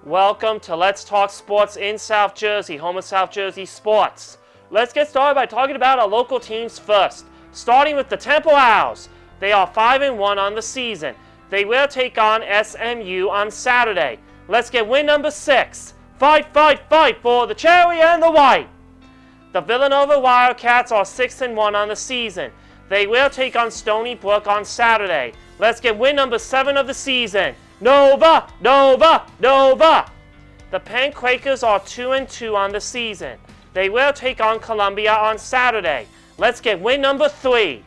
Welcome to Let's Talk Sports in South Jersey, home of South Jersey sports. Let's get started by talking about our local teams first, starting with the Temple Owls. They are 5-1 on the season. They will take on SMU on Saturday. Let's get win number 6. Fight, fight, fight for the cherry and the white. The Villanova Wildcats are 6-1 on the season. They will take on Stony Brook on Saturday. Let's get win number 7 of the season. Nova, Nova, Nova! The Penn Quakers are 2-2 on the season. They will take on Columbia on Saturday. Let's get win number 3.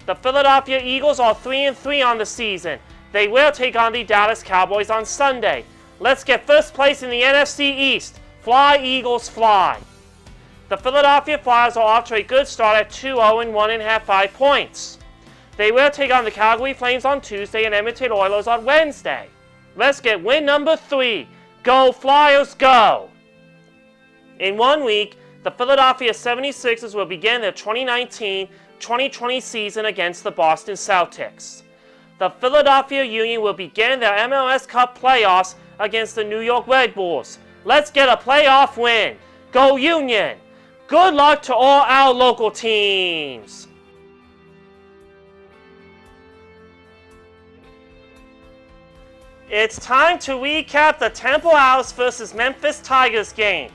The Philadelphia Eagles are 3-3 on the season. They will take on the Dallas Cowboys on Sunday. Let's get first place in the NFC East. Fly, Eagles, fly. The Philadelphia Flyers are off to a good start at 2-0 and 1.5 points. They will take on the Calgary Flames on Tuesday and Edmonton Oilers on Wednesday. Let's get win number 3. Go Flyers, go! In 1 week, the Philadelphia 76ers will begin their 2019-2020 season against the Boston Celtics. The Philadelphia Union will begin their MLS Cup playoffs against the New York Red Bulls. Let's get a playoff win. Go Union! Good luck to all our local teams. It's time to recap the Temple Owls vs. Memphis Tigers game.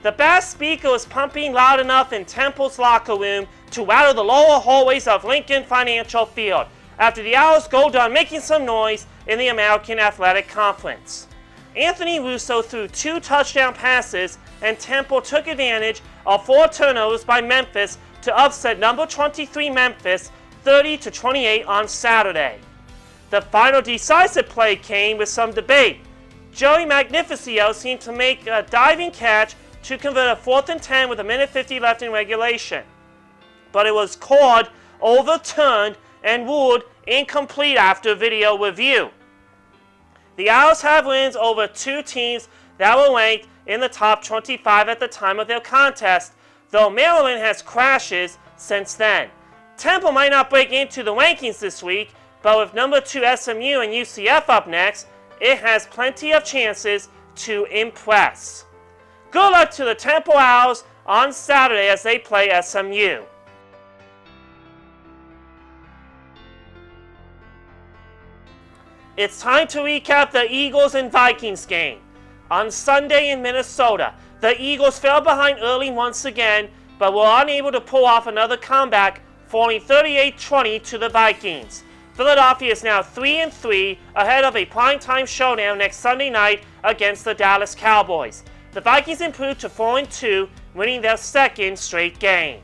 The bass speaker was pumping loud enough in Temple's locker room to rattle the lower hallways of Lincoln Financial Field after the Owls go down making some noise in the American Athletic Conference. Anthony Russo threw 2 touchdown passes and Temple took advantage of 4 turnovers by Memphis to upset number 23 Memphis 30-28 on Saturday. The final decisive play came with some debate. Joey Magnificio seemed to make a diving catch to convert a 4th and 10 with 1:50 left in regulation. But it was called overturned and ruled incomplete after video review. The Owls have wins over 2 teams that were ranked in the top 25 at the time of their contest, though Maryland has crashes since then. Temple might not break into the rankings this week, but with number 2 SMU and UCF up next, it has plenty of chances to impress. Good luck to the Temple Owls on Saturday as they play SMU. It's time to recap the Eagles and Vikings game. On Sunday in Minnesota, the Eagles fell behind early once again, but were unable to pull off another comeback, falling 38-20 to the Vikings. Philadelphia is now 3-3 ahead of a primetime showdown next Sunday night against the Dallas Cowboys. The Vikings improved to 4-2, winning their 2nd straight game.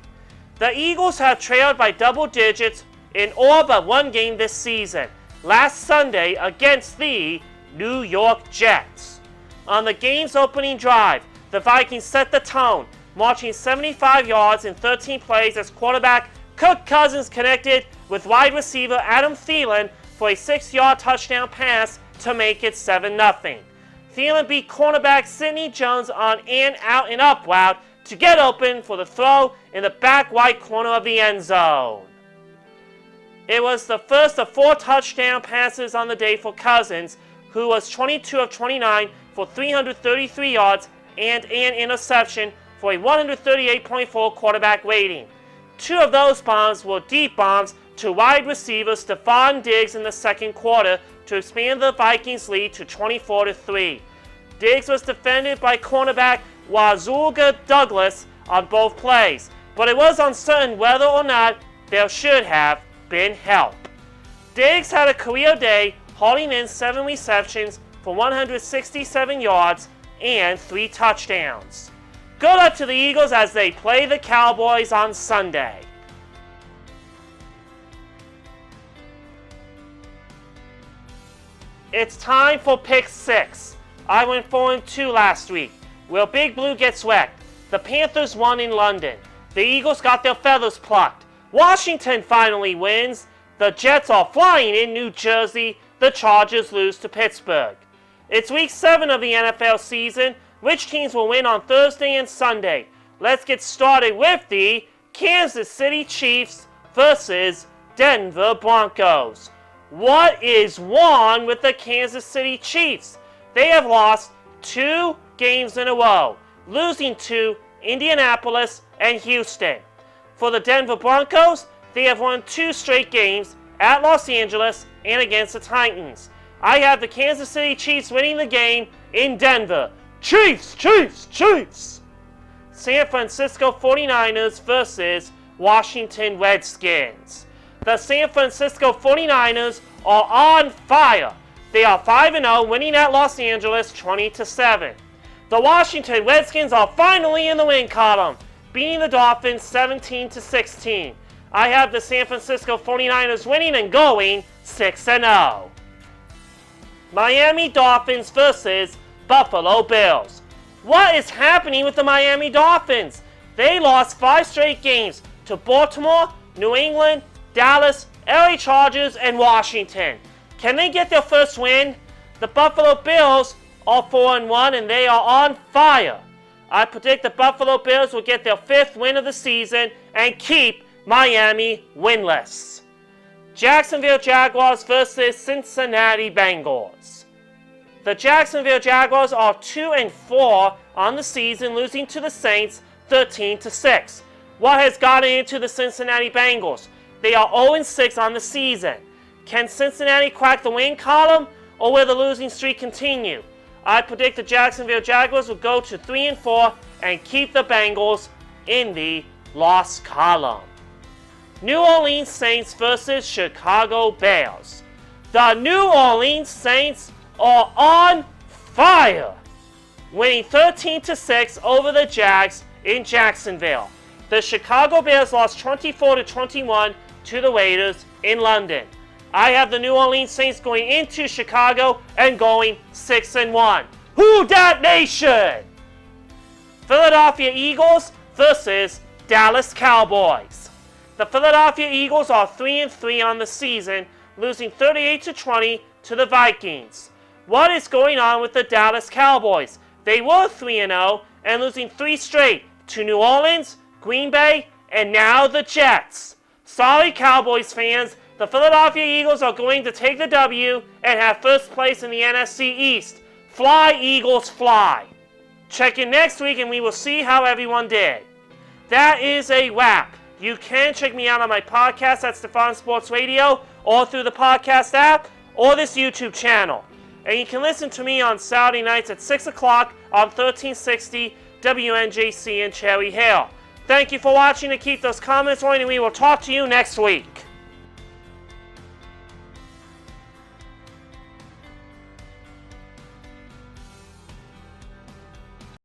The Eagles have trailed by double digits in all but 1 game this season, last Sunday against the New York Jets. On the game's opening drive, the Vikings set the tone, marching 75 yards in 13 plays as quarterback Kirk Cousins connected with wide receiver Adam Thielen for a 6-yard touchdown pass to make it 7-0. Thielen beat cornerback Sidney Jones on an out-and-up route to get open for the throw in the back right corner of the end zone. It was the first of 4 touchdown passes on the day for Cousins, who was 22 of 29 for 333 yards and an interception for a 138.4 quarterback rating. 2 of those bombs were deep bombs to wide receiver Stephon Diggs in the second quarter to expand the Vikings' lead to 24-3. Diggs was defended by cornerback Wazulga Douglas on both plays, but it was uncertain whether or not there should have been help. Diggs had a career day, hauling in 7 receptions for 167 yards and 3 touchdowns. Good luck to the Eagles as they play the Cowboys on Sunday. It's time for Pick 6. I went 4-2 last week. Will Big Blue gets wrecked. The Panthers won in London. The Eagles got their feathers plucked. Washington finally wins. The Jets are flying in New Jersey. The Chargers lose to Pittsburgh. It's week 7 of the NFL season. Which teams will win on Thursday and Sunday? Let's get started with the Kansas City Chiefs versus Denver Broncos. What is wrong with the Kansas City Chiefs? they have lost 2 games in a row, losing to Indianapolis and Houston. For the Denver Broncos, they have won 2 straight games at Los Angeles and against the Titans. I have the Kansas City Chiefs winning the game in Denver. Chiefs, Chiefs, Chiefs! San Francisco 49ers versus Washington Redskins. The San Francisco 49ers are on fire. They are 5-0, winning at Los Angeles 20-7. The Washington Redskins are finally in the win column, beating the Dolphins 17-16. I have the San Francisco 49ers winning and going 6-0. Miami Dolphins versus Buffalo Bills. What is happening with the Miami Dolphins? They lost 5 straight games to Baltimore, New England, Dallas, LA Chargers, and Washington. Can they get their first win? The Buffalo Bills are 4-1 and they are on fire. I predict the Buffalo Bills will get their 5th win of the season and keep Miami winless. Jacksonville Jaguars versus Cincinnati Bengals. The Jacksonville Jaguars are 2-4 on the season, losing to the Saints 13-6. What has gotten into the Cincinnati Bengals? They are 0-6 on the season. Can Cincinnati crack the win column, or will the losing streak continue? I predict the Jacksonville Jaguars will go to 3-4 and keep the Bengals in the loss column. New Orleans Saints versus Chicago Bears. The New Orleans Saints are on fire, winning 13-6 over the Jags in Jacksonville. The Chicago Bears lost 24-21 to the Raiders in London. I have the New Orleans Saints going into Chicago and going 6-1. Who dat nation? Philadelphia Eagles versus Dallas Cowboys. The Philadelphia Eagles are 3-3 on the season, losing 38-20 to the Vikings. What is going on with the Dallas Cowboys? They were 3-0 and losing 3 straight to New Orleans, Green Bay, and now the Jets. Sorry, Cowboys fans, the Philadelphia Eagles are going to take the W and have first place in the NFC East. Fly, Eagles, fly. Check in next week and we will see how everyone did. That is a wrap. You can check me out on my podcast at Stefan Sports Radio, or through the podcast app, or this YouTube channel. And you can listen to me on Saturday nights at 6 o'clock on 1360 WNJC in Cherry Hill. Thank you for watching, and keep those comments going, and we will talk to you next week.